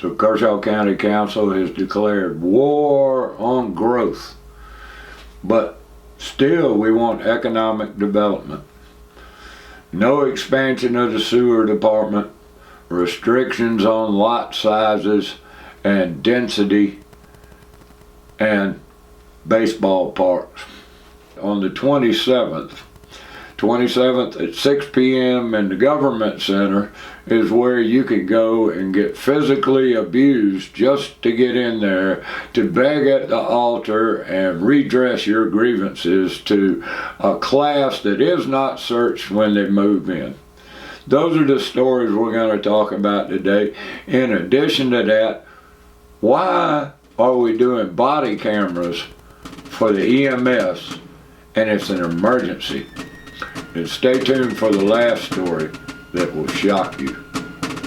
So Kershaw County Council has declared war on growth. But still, we want economic development. No expansion of the sewer department, restrictions on lot sizes and density, and baseball parks. On the 27th at 6 p.m. in the government center is where you can go and get physically abused just to get in there, to beg at the altar and redress your grievances to a class that is not searched when they move in. Those are the stories we're going to talk about today. In addition to that, why are we doing body cameras for the EMS and it's an emergency? And stay tuned for the last story that will shock you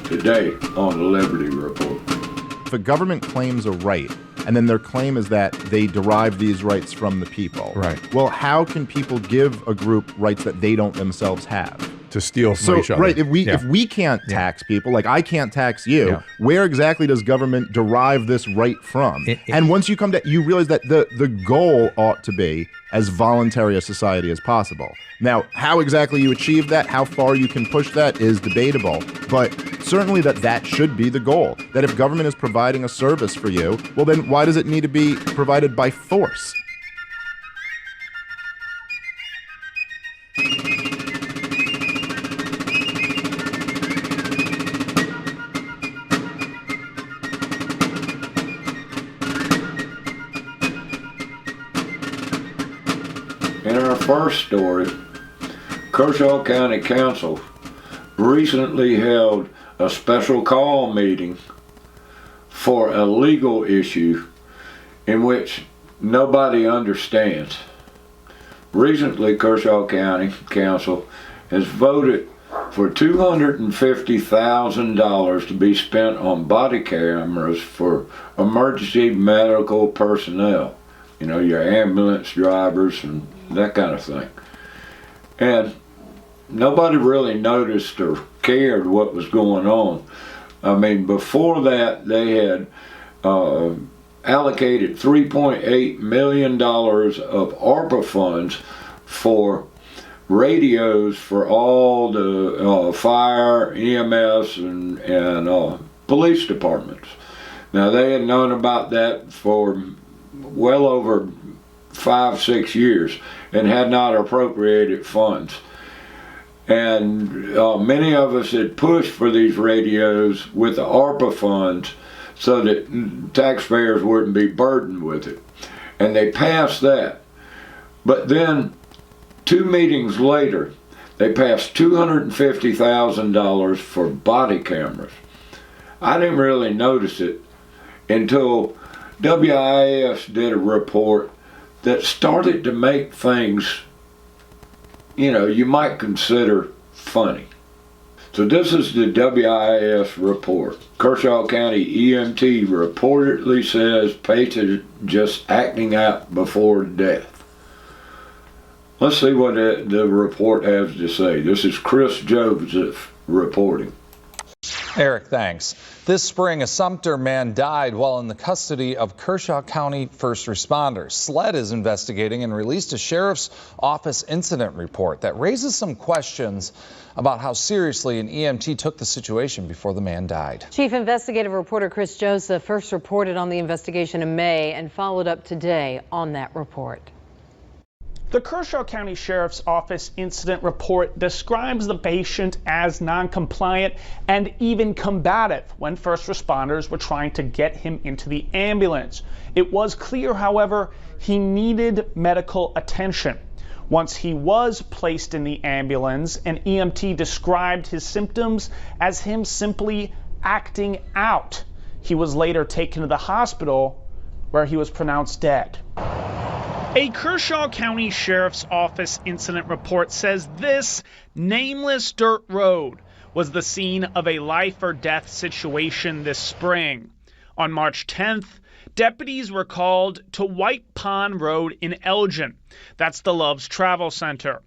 today on the Liberty Report. If a government claims a right, and then their claim is that they derive these rights from the people. Right. Well, how can people give a group rights that they don't themselves have? To steal from each other. Right, if we can't tax people, like I can't tax you, where exactly does government derive this right from? And once you come to, you realize that the goal ought to be as voluntary a society as possible. Now, how exactly you achieve that, how far you can push that is debatable, but certainly that should be the goal. That if government is providing a service for you, well then why does it need to be provided by force? In our first story, Kershaw County Council recently held a special call meeting for a legal issue in which nobody understands. Recently, Kershaw County Council has voted for $250,000 to be spent on body cameras for emergency medical personnel. You know, your ambulance drivers and that kind of thing. And nobody really noticed or cared what was going on. I mean, before that, they had allocated $3.8 million of ARPA funds for radios for all the fire, EMS, and police departments. Now, they had known about that for well over 5-6 years and had not appropriated funds. And many of us had pushed for these radios with the ARPA funds so that taxpayers wouldn't be burdened with it. And they passed that. But then 2 meetings later, they passed $250,000 for body cameras. I didn't really notice it until WIS did a report that started to make things, you know, you might consider funny. So this is the WIS report. Kershaw County EMT reportedly says patient just acting out before death. Let's see what the report has to say. This is Chris Joseph reporting. Eric, thanks. This spring, a Sumter man died while in the custody of Kershaw County first responders. SLED is investigating and released a sheriff's office incident report that raises some questions about how seriously an EMT took the situation before the man died. Chief Investigative Reporter Chris Joseph first reported on the investigation in May and followed up today on that report. The Kershaw County Sheriff's Office incident report describes the patient as non-compliant and even combative when first responders were trying to get him into the ambulance. It was clear, however, he needed medical attention. Once he was placed in the ambulance, an EMT described his symptoms as him simply acting out. He was later taken to the hospital where he was pronounced dead. A Kershaw County Sheriff's Office incident report says this nameless dirt road was the scene of a life or death situation this spring. On March 10th, deputies were called to White Pond Road in Elgin. That's the Love's Travel Center.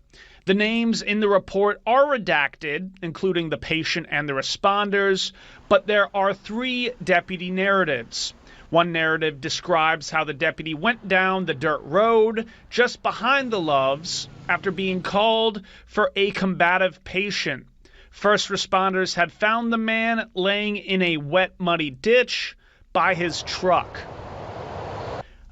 The names in the report are redacted, including the patient and the responders, but there are 3 deputy narratives. One narrative describes how the deputy went down the dirt road just behind the Loves after being called for a combative patient. First responders had found the man laying in a wet, muddy ditch by his truck.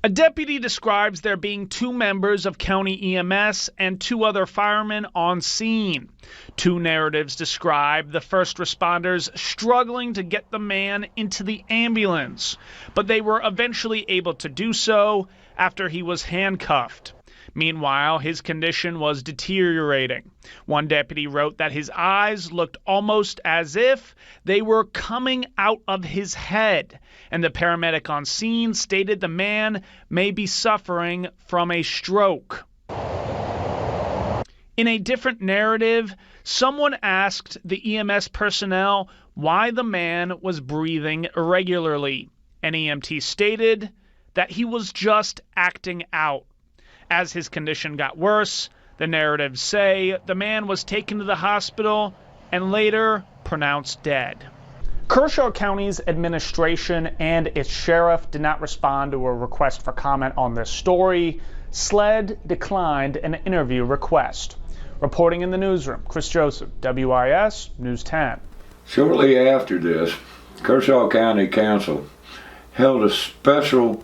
A deputy describes there being 2 members of county EMS and 2 other firemen on scene. 2 narratives describe the first responders struggling to get the man into the ambulance, but they were eventually able to do so after he was handcuffed. Meanwhile, his condition was deteriorating. One deputy wrote that his eyes looked almost as if they were coming out of his head, and the paramedic on scene stated the man may be suffering from a stroke. In a different narrative, someone asked the EMS personnel why the man was breathing irregularly. An EMT stated that he was just acting out. As his condition got worse, the narratives say the man was taken to the hospital and later pronounced dead. Kershaw County's administration and its sheriff did not respond to a request for comment on this story. SLED declined an interview request. Reporting in the newsroom, Chris Joseph, WIS News 10. Shortly after this, Kershaw County Council held a special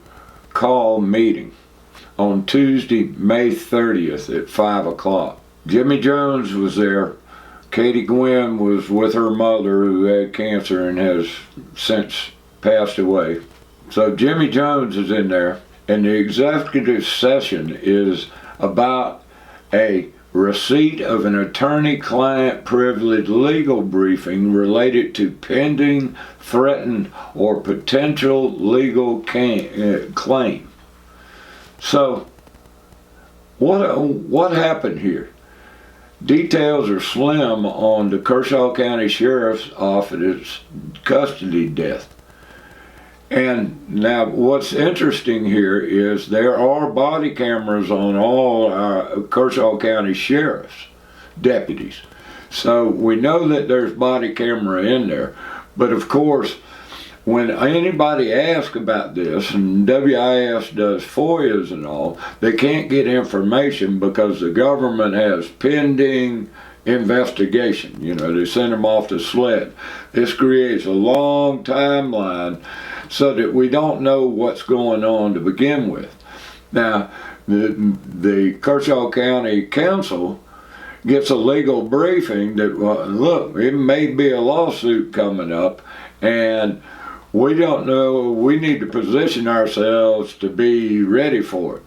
call meeting on Tuesday, May 30th at 5 o'clock. Jimmy Jones was there. Katie Gwynn was with her mother who had cancer and has since passed away. So Jimmy Jones is in there, and the executive session is about a receipt of an attorney-client privilege legal briefing related to pending, threatened, or potential legal claim. So, what happened here? Details are slim on the Kershaw County Sheriff's Office custody death. And now what's interesting here is there are body cameras on all our Kershaw County Sheriff's deputies. So we know that there's body camera in there. But of course, when anybody asks about this, and WIS does FOIAs and all, they can't get information because the government has pending investigation. You know, they send them off to SLED. This creates a long timeline so that we don't know what's going on to begin with. Now, the Kershaw County Council gets a legal briefing that, look, it may be a lawsuit coming up, and we don't know, we need to position ourselves to be ready for it.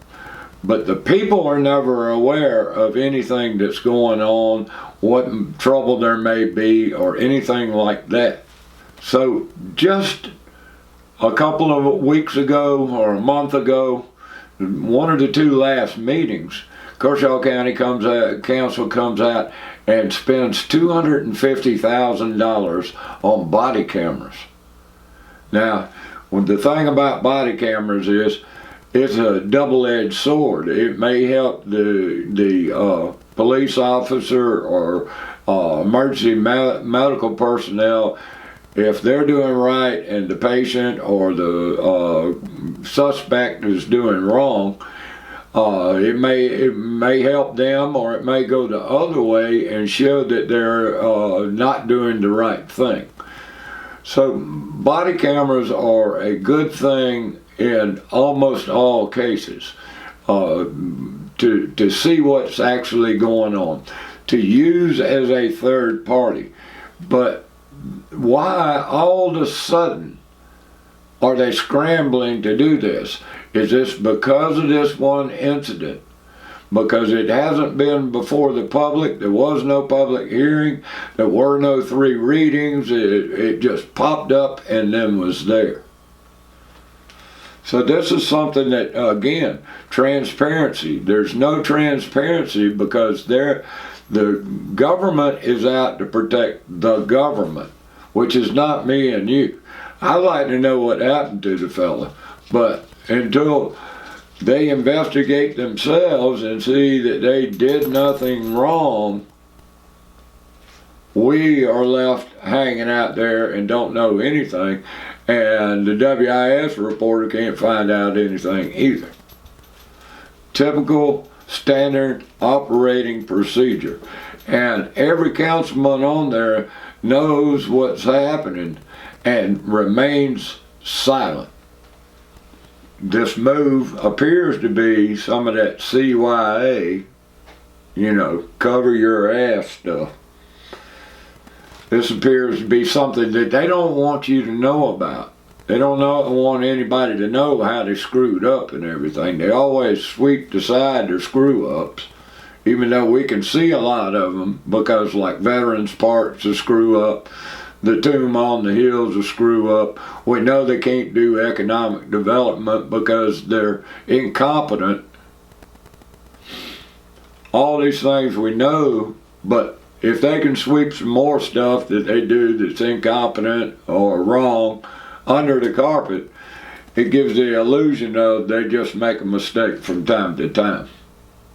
But the people are never aware of anything that's going on, what trouble there may be, or anything like that. So just a couple of weeks ago or a month ago, one of the 2 last meetings, Kershaw County Council comes out and spends $250,000 on body cameras. Now, the thing about body cameras is it's a double-edged sword. It may help the police officer or emergency medical personnel if they're doing right and the patient or the suspect is doing wrong. It may help them, or it may go the other way and show that they're not doing the right thing. So body cameras are a good thing in almost all cases to see what's actually going on, to use as a third party. But why all of a sudden are they scrambling to do this? Is this because of this one incident? Because it hasn't been before the public, there was no public hearing, there were no 3 readings, it just popped up and then was there. So this is something that, again, transparency. There's no transparency because the government is out to protect the government, which is not me and you. I'd like to know what happened to the fella, but until they investigate themselves and see that they did nothing wrong, we are left hanging out there and don't know anything, and the WIS reporter can't find out anything either. Typical standard operating procedure. And every councilman on there knows what's happening and remains silent. This move appears to be some of that CYA, cover your ass stuff. This appears to be something that they don't want you to know about. They don't want anybody to know how they screwed up and everything. They always sweep aside their screw-ups, even though we can see a lot of them, because like Veterans Park's a screw-up, the Tomb on the Hill's a screw-up. We know they can't do economic development because they're incompetent. All these things we know, but if they can sweep some more stuff that they do that's incompetent or wrong under the carpet, it gives the illusion of they just make a mistake from time to time.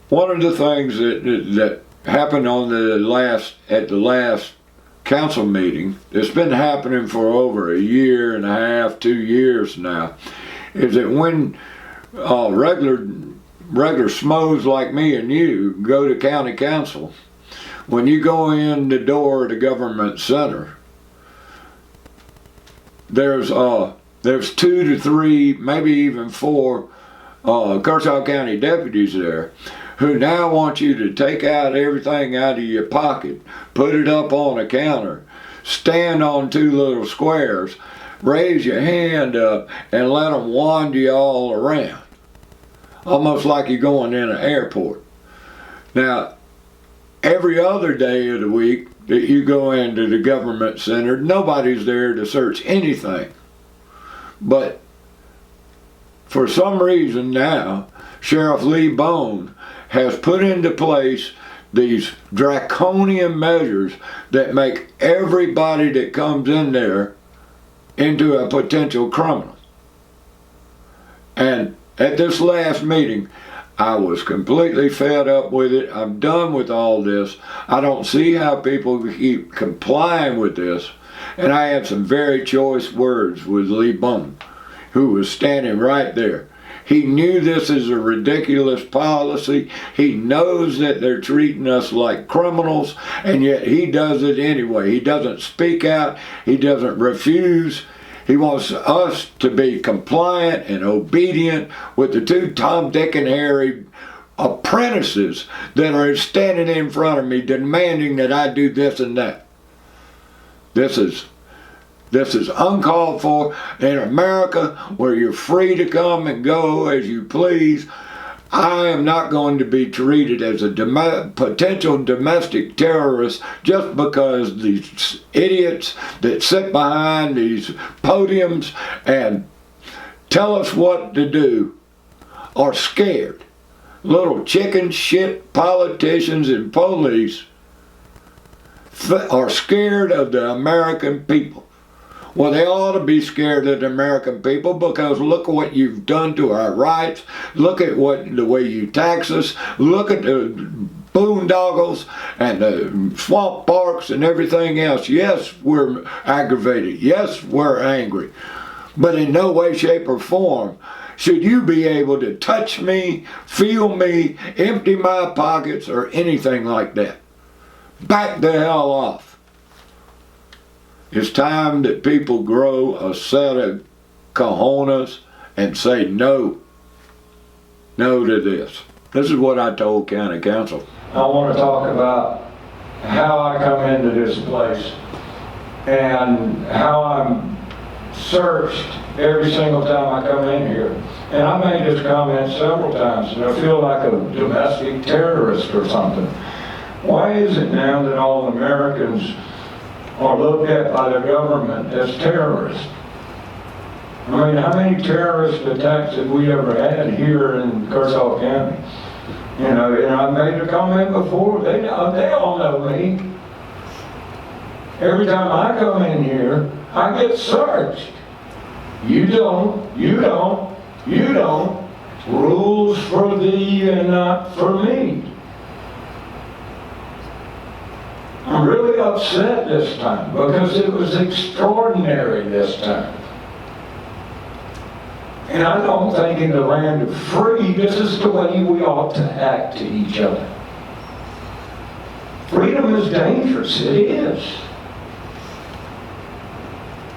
One of the things that happened at the last council meeting, it's been happening for over a year and a half, 2 years now, is that when regular schmoes like me and you go to county council, when you go in the door of the government center, there's 2 to 3, maybe even 4 Kershaw County deputies there who now want you to take out everything out of your pocket, put it up on a counter, stand on 2 little squares, raise your hand up, and let them wander you all around. Almost like you're going in an airport. Now, every other day of the week that you go into the government center, nobody's there to search anything. But for some reason now, Sheriff Lee Bone has put into place these draconian measures that make everybody that comes in there into a potential criminal. And at this last meeting, I was completely fed up with it. I'm done with all this. I don't see how people keep complying with this. And I had some very choice words with Lee Bone, who was standing right there. He knew this is a ridiculous policy. He knows that they're treating us like criminals, and yet he does it anyway. He doesn't speak out. He doesn't refuse. He wants us to be compliant and obedient with the 2 Tom, Dick, and Harry apprentices that are standing in front of me demanding that I do this and that. This is uncalled for in America, where you're free to come and go as you please. I am not going to be treated as a potential domestic terrorist just because these idiots that sit behind these podiums and tell us what to do are scared. Little chicken shit politicians and police are scared of the American people. Well, they ought to be scared of the American people, because look what you've done to our rights. Look at the way you tax us. Look at the boondoggles and the swamp parks and everything else. Yes, we're aggravated. Yes, we're angry. But in no way, shape, or form should you be able to touch me, feel me, empty my pockets, or anything like that. Back the hell off. It's time that people grow a set of cojones and say no. No to this. This is what I told county council. I want to talk about how I come into this place and how I'm searched every single time I come in here. And I made this comment several times, and I feel like a domestic terrorist or something. Why is it now that all Americans are looked at by the government as terrorists? I mean, how many terrorist attacks have we ever had here in Kershaw County? And I made a comment before, they all know me. Every time I come in here, I get searched. You don't, you don't, you don't. rules for thee and not for me. I'm really upset this time because it was extraordinary this time. And I don't think in the land of free, this is the way we ought to act to each other. Freedom is dangerous, it is.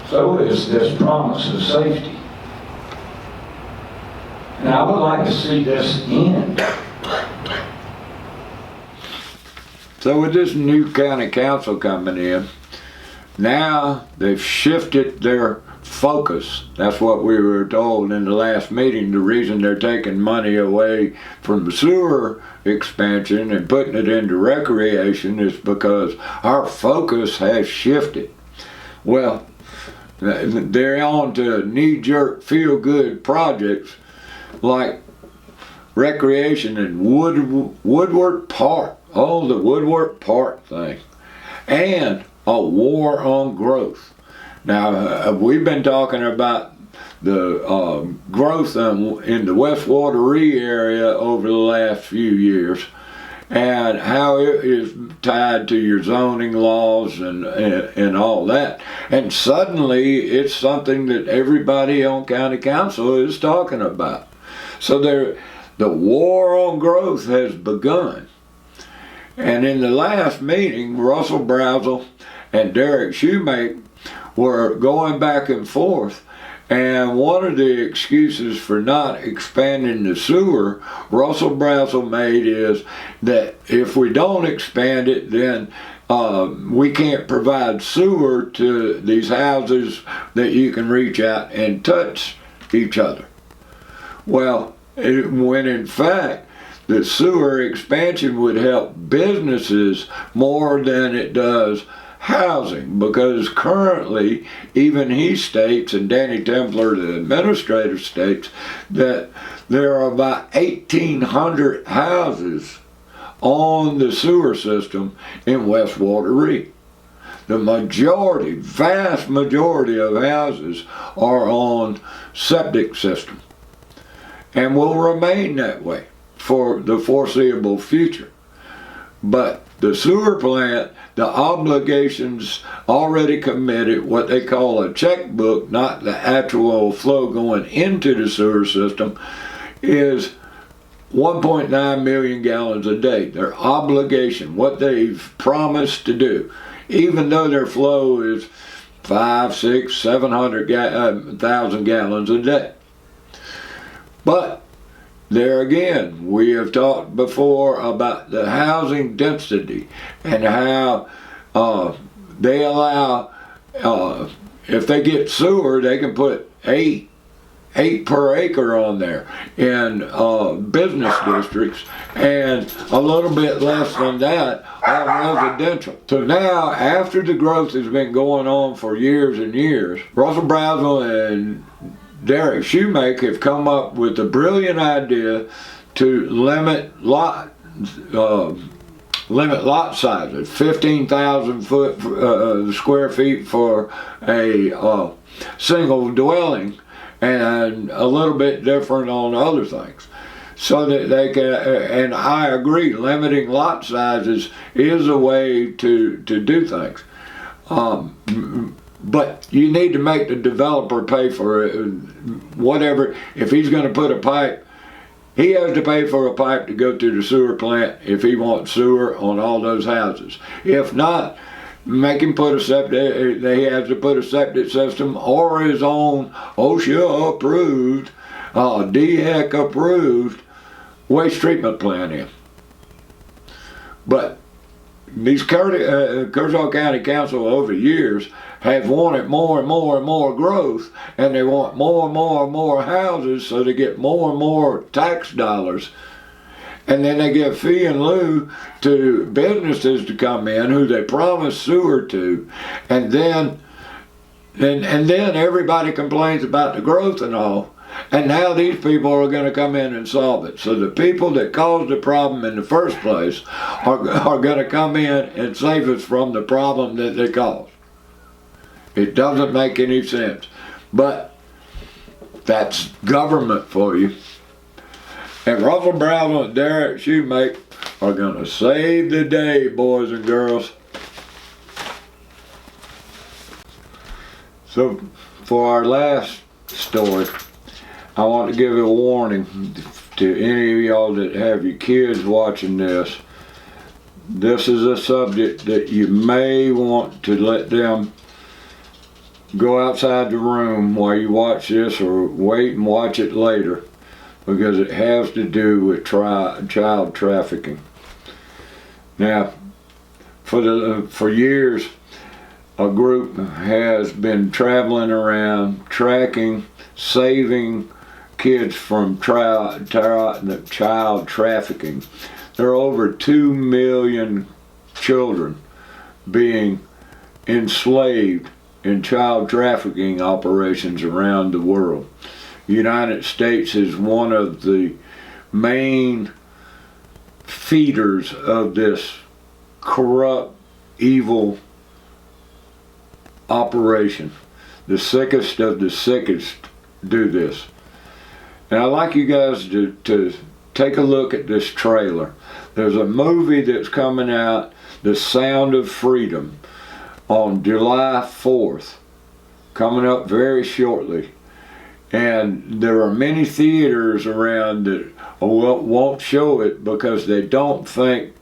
So is this promise of safety. And I would like to see this end. So with this new county council coming in, now they've shifted their focus. That's what we were told in the last meeting. The reason they're taking money away from the sewer expansion and putting it into recreation is because our focus has shifted. Well, they're on to knee-jerk, feel-good projects like recreation and Woodward Park. Oh, the Woodward Park thing. And a war on growth. Now, we've been talking about the growth in the West Wateree area over the last few years and how it is tied to your zoning laws and all that. And suddenly, it's something that everybody on county council is talking about. So the war on growth has begun. And in the last meeting, Russell Brazel and Derek Shoemake were going back and forth. And one of the excuses for not expanding the sewer, Russell Brazel made is that if we don't expand it, then we can't provide sewer to these houses that you can reach out and touch each other. Well, when in fact, the sewer expansion would help businesses more than it does housing, because currently, even he states, and Danny Templer, the administrator, states that there are about 1,800 houses on the sewer system in West Wateree. The majority, vast majority of houses are on septic system and will remain that way for the foreseeable future. But the sewer plant, the obligations already committed, what they call a checkbook, not the actual flow going into the sewer system, is 1.9 million gallons a day. Their obligation, what they've promised to do, even though their flow is 500, 600, 700,000 gallons a day. But there again, we have talked before about the housing density and how they allow, if they get sewer, they can put eight per acre on there in business districts, and a little bit less than that on residential. So now, after the growth has been going on for years and years, Russell Brazel and Derek Shoemake have come up with a brilliant idea to limit lot sizes, 15,000 square feet for a single dwelling, and a little bit different on other things. So that they can, and I agree, limiting lot sizes is a way to do things. But you need to make the developer pay for it, whatever. If he's going to put a pipe, he has to pay for a pipe to go to the sewer plant if he wants sewer on all those houses. If not, make him put a septic, he has to put a septic system or his own OSHA approved, DHEC approved waste treatment plant in. But these Kershaw County Council over the years have wanted more and more and more growth, and they want more and more and more houses, so they get more and more tax dollars. And then they give fee and lieu to businesses to come in who they promise sewer to, and then everybody complains about the growth and all. And now these people are going to come in and solve it. So the people that caused the problem in the first place are going to come in and save us from the problem that they caused. It doesn't make any sense. But that's government for you. And Russell Brown and Derek Shoemake are going to save the day, boys and girls. So, for our last story, I want to give a warning to any of y'all that have your kids watching this. This is a subject that you may want to let them go outside the room while you watch this, or wait and watch it later, because it has to do with child trafficking. Now, for years, a group has been traveling around tracking, saving kids from child trafficking. There are over 2 million children being enslaved in child trafficking operations around the world. The United States is one of the main feeders of this corrupt, evil operation. The sickest of the sickest do this. And I'd like you guys to take a look at this trailer. There's a movie that's coming out, The Sound of Freedom, on July 4th, coming up very shortly. And there are many theaters around that won't show it because they don't think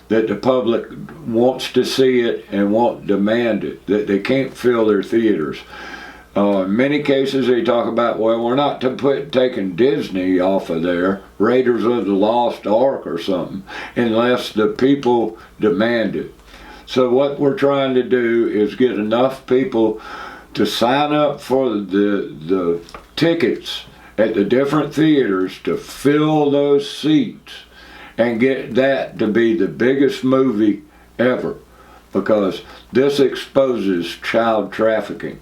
that the public wants to see it and won't demand it, that they can't fill their theaters. In many cases they talk about, well, we're not taking Disney off of there, Raiders of the Lost Ark or something, unless the people demand it. So what we're trying to do is get enough people to sign up for the tickets at the different theaters to fill those seats and get that to be the biggest movie ever, because this exposes child trafficking.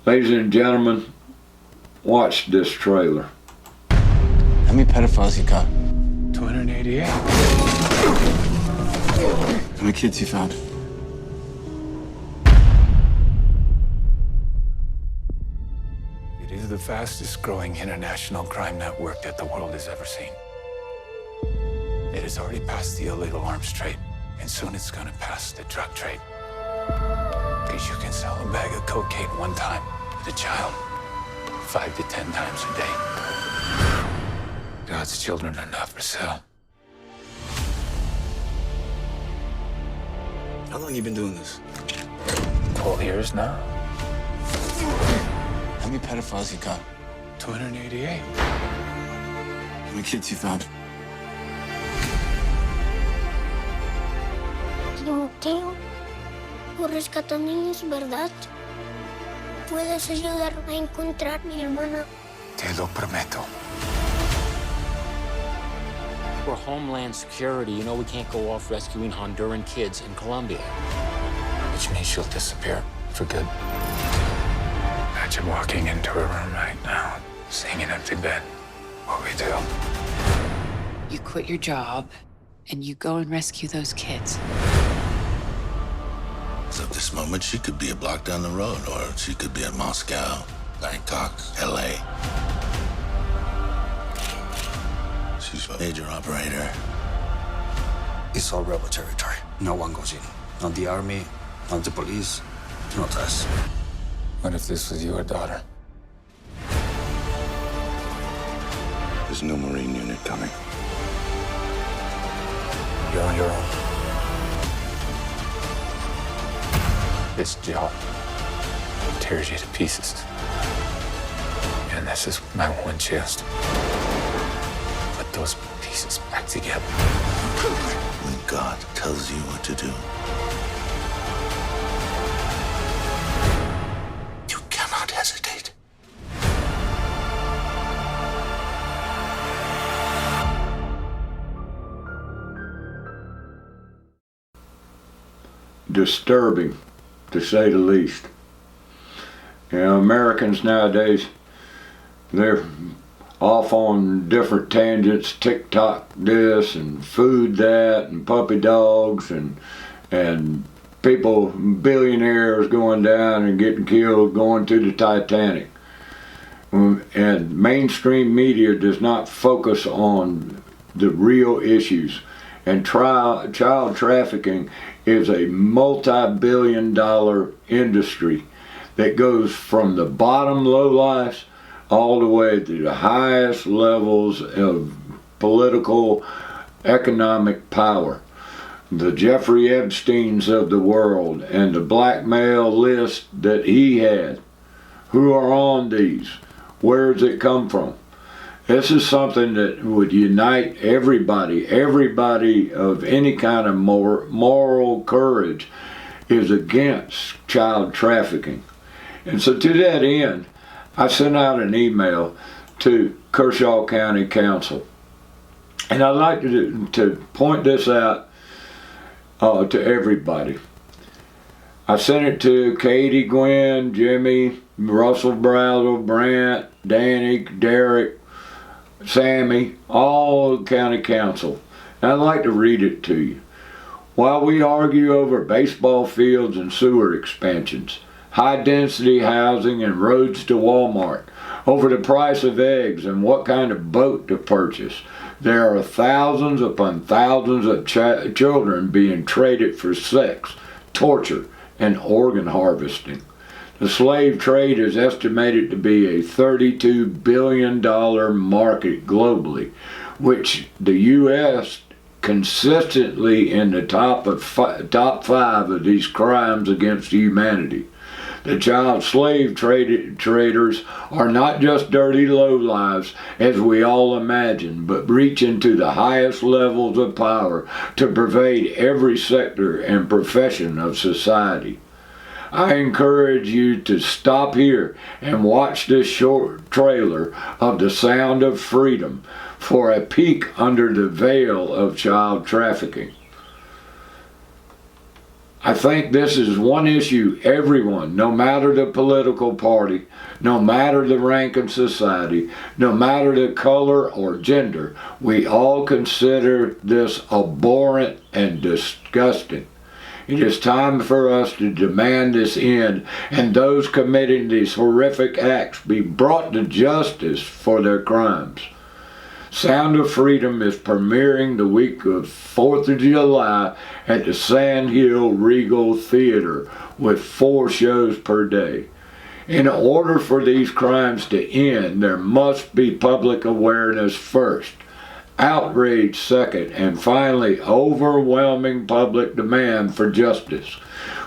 Ladies and gentlemen, watch this trailer. How many pedophiles you got? 288. How many kids you found? It is the fastest growing international crime network that the world has ever seen. It has already passed the illegal arms trade, and soon it's gonna pass the drug trade. Because you can sell a bag of cocaine one time to a child 5 to 10 times a day. God's children are not for sale. How long you been doing this? 12 years now. How many pedophiles you got? 288. How many kids you found? Timoteo, tú rescatas niños, ¿verdad? ¿Puedes ayudarme a encontrar a mi hermana? Te lo prometo. For Homeland Security, you know we can't go off rescuing Honduran kids in Colombia. Which means she'll disappear for good. Imagine walking into her room right now, seeing an empty bed. What we do? You quit your job, and you go and rescue those kids. So at this moment, she could be a block down the road, or she could be at Moscow, Bangkok, LA. She's a major operator. It's all rebel territory. No one goes in. Not the army, not the police, not us. What if this was your daughter? There's a new Marine unit coming. You're on your own. This job tears you to pieces. And this is my one chance to put those pieces back together. When God tells you what to do, you cannot hesitate. Disturbing, to say the least. You know, Americans nowadays, they're off on different tangents, TikTok this and food that and puppy dogs and people, billionaires going down and getting killed going to the Titanic. and mainstream media does not focus on the real issues. And child trafficking is a multi-billion-dollar industry that goes from the bottom lowlifes all the way to the highest levels of political, economic power. The Jeffrey Epsteins of the world and the blackmail list that he had. Who are on these? Where does it come from? This is something that would unite everybody. Everybody of any kind of moral courage is against child trafficking. And so to that end, I sent out an email to Kershaw County Council. And I'd like to point this out to everybody. I sent it to Katie, Gwen, Jimmy, Russell, Brazel, Brant, Danny, Derek, Sammy, all the county council. And I'd like to read it to you. While we argue over baseball fields and sewer expansions, high-density housing and roads to Walmart, over the price of eggs and what kind of boat to purchase, there are thousands upon thousands of children being traded for sex, torture, and organ harvesting. The slave trade is estimated to be a $32 billion market globally, which the U.S. consistently in the top 5 of these crimes against humanity. The child slave traders are not just dirty lowlives, as we all imagine, but reach into the highest levels of power to pervade every sector and profession of society. I encourage you to stop here and watch this short trailer of The Sound of Freedom for a peek under the veil of child trafficking. I think this is one issue everyone, no matter the political party, no matter the rank in society, no matter the color or gender, we all consider this abhorrent and disgusting. It is time for us to demand this end, and those committing these horrific acts be brought to justice for their crimes. Sound of Freedom is premiering the week of 4th of July at the Sand Hill Regal Theater with 4 shows per day. In order for these crimes to end, there must be public awareness first, outrage second, and finally overwhelming public demand for justice.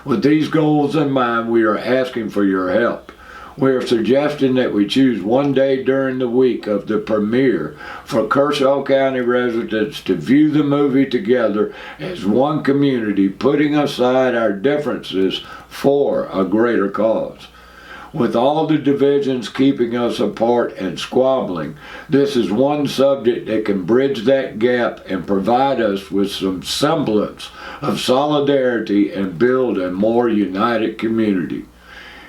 With these goals in mind, we are asking for your help. We are suggesting that we choose one day during the week of the premiere for Kershaw County residents to view the movie together as one community, putting aside our differences for a greater cause. With all the divisions keeping us apart and squabbling, this is one subject that can bridge that gap and provide us with some semblance of solidarity and build a more united community.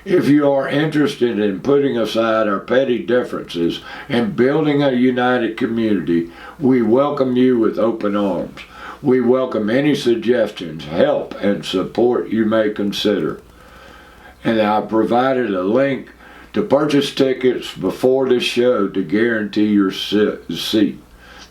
If you are interested in putting aside our petty differences and building a united community, we welcome you with open arms. We welcome any suggestions, help, and support you may consider. And I provided a link to purchase tickets before the show to guarantee your seat.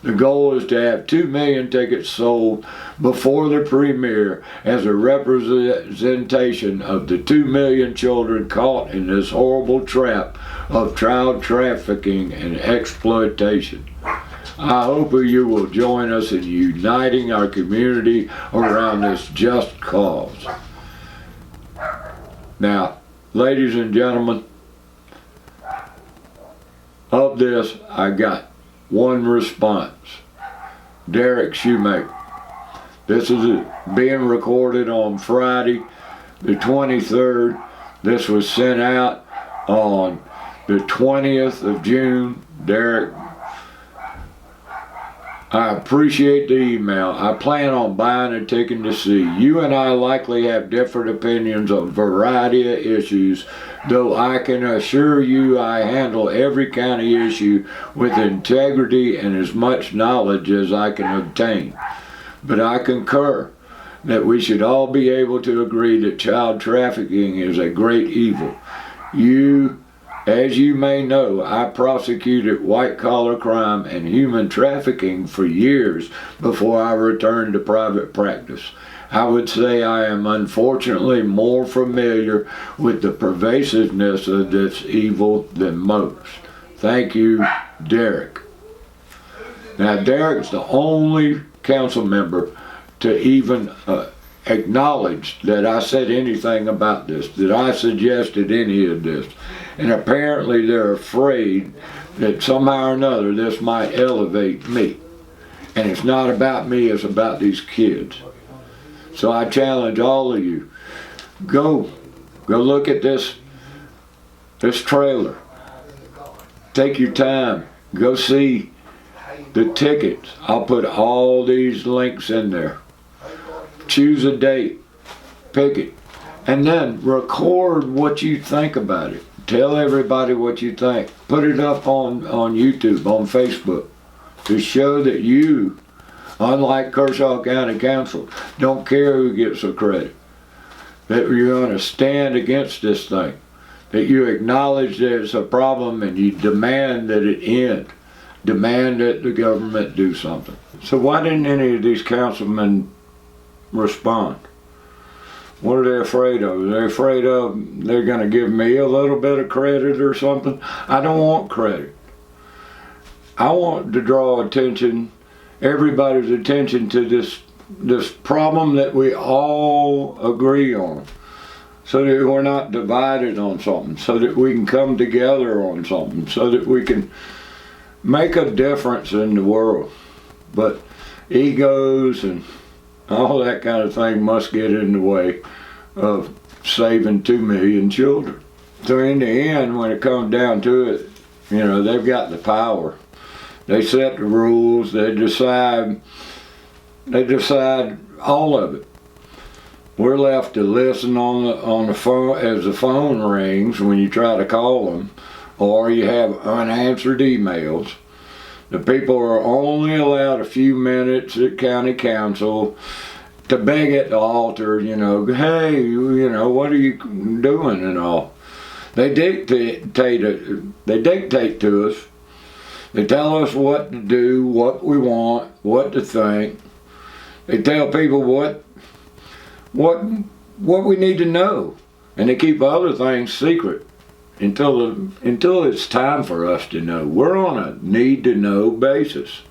The goal is to have 2 million tickets sold before the premiere as a representation of the 2 million children caught in this horrible trap of child trafficking and exploitation. I hope you will join us in uniting our community around this just cause. Now, ladies and gentlemen, of this I got one response. Derek Shoemaker. This is being recorded on Friday the 23rd. This was sent out on the 20th of June. Derek, I appreciate the email. I plan on buying a ticket to see. You and I likely have different opinions on a variety of issues, though I can assure you I handle every county issue with integrity and as much knowledge as I can obtain. But I concur that we should all be able to agree that child trafficking is a great evil. You As you may know, I prosecuted white-collar crime and human trafficking for years before I returned to private practice. I would say I am unfortunately more familiar with the pervasiveness of this evil than most. Thank you, Derek. Now, Derek's the only council member to even acknowledge that I said anything about this, that I suggested any of this. And apparently they're afraid that somehow or another this might elevate me. And it's not about me, it's about these kids. So I challenge all of you, go look at this trailer. Take your time, go see the tickets. I'll put all these links in there. Choose a date, pick it, and then record what you think about it. Tell everybody what you think. Put it up on YouTube, on Facebook, to show that you, unlike Kershaw County Council, don't care who gets the credit. That you're going to stand against this thing. That you acknowledge that it's a problem and you demand that it end. Demand that the government do something. So why didn't any of these councilmen respond? What are they afraid of? Are they afraid of they're going to give me a little bit of credit or something? I don't want credit. I want to draw attention, everybody's attention to this problem that we all agree on, so that we're not divided on something, so that we can come together on something, so that we can make a difference in the world. But egos and all that kind of thing must get in the way of saving 2 million children. So in the end, when it comes down to it, you know, they've got the power. They set the rules, they decide all of it. We're left to listen on the phone as the phone rings when you try to call them, or you have unanswered emails. The people are only allowed a few minutes at county council to beg at the altar, you know, hey, you know, what are you doing and all. They dictate to us. They tell us what to do, what we want, what to think. They tell people what we need to know, and they keep other things secret until it's time for us to know. We're on a need-to-know basis.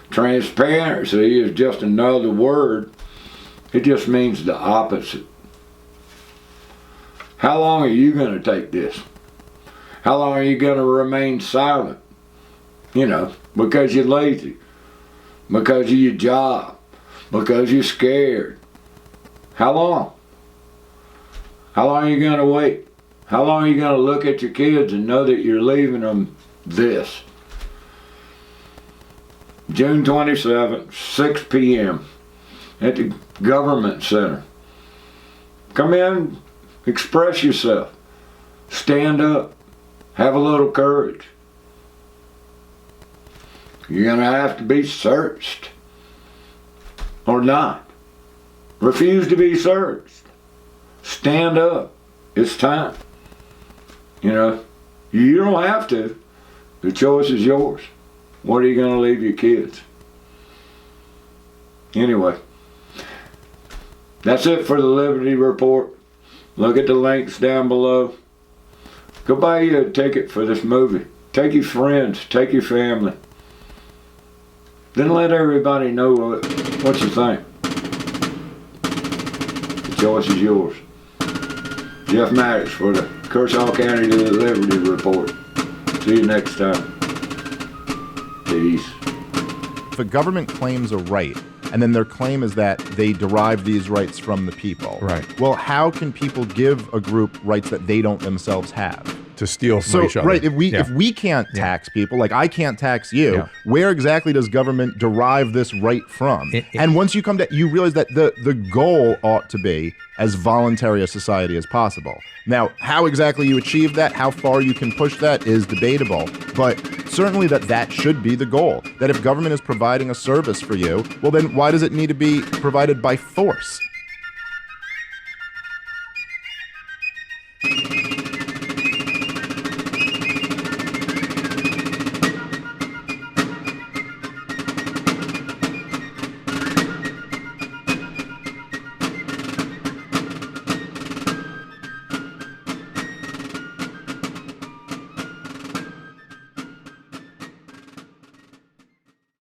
Transparency is just another word. It just means the opposite. How long are you going to take this? How long are you going to remain silent? You know, because you're lazy, because of your job, because you're scared. How long? How long are you going to wait? How long are you going to look at your kids and know that you're leaving them this? June 27th, 6 p.m. at the Government Center. Come in, express yourself, stand up, have a little courage. You're going to have to be searched or not. Refuse to be searched. Stand up. It's time. You know, you don't have to. The choice is yours. What are you going to leave your kids? Anyway, that's it for the Liberty Report. Look at the links down below. Go buy you a ticket for this movie. Take your friends, take your family. Then let everybody know what you think. The choice is yours. Jeff Maddox for the Kershaw County Liberty Report. See you next time. Peace. If a government claims a right, and then their claim is that they derive these rights from the people. Right. Well, how can people give a group rights that they don't themselves have? To steal from each other. Right, if we can't tax people, like I can't tax you, where exactly does government derive this right from? And once you come to, you realize that the goal ought to be as voluntary a society as possible. Now, how exactly you achieve that, how far you can push that is debatable, but certainly that should be the goal. That if government is providing a service for you, well then why does it need to be provided by force?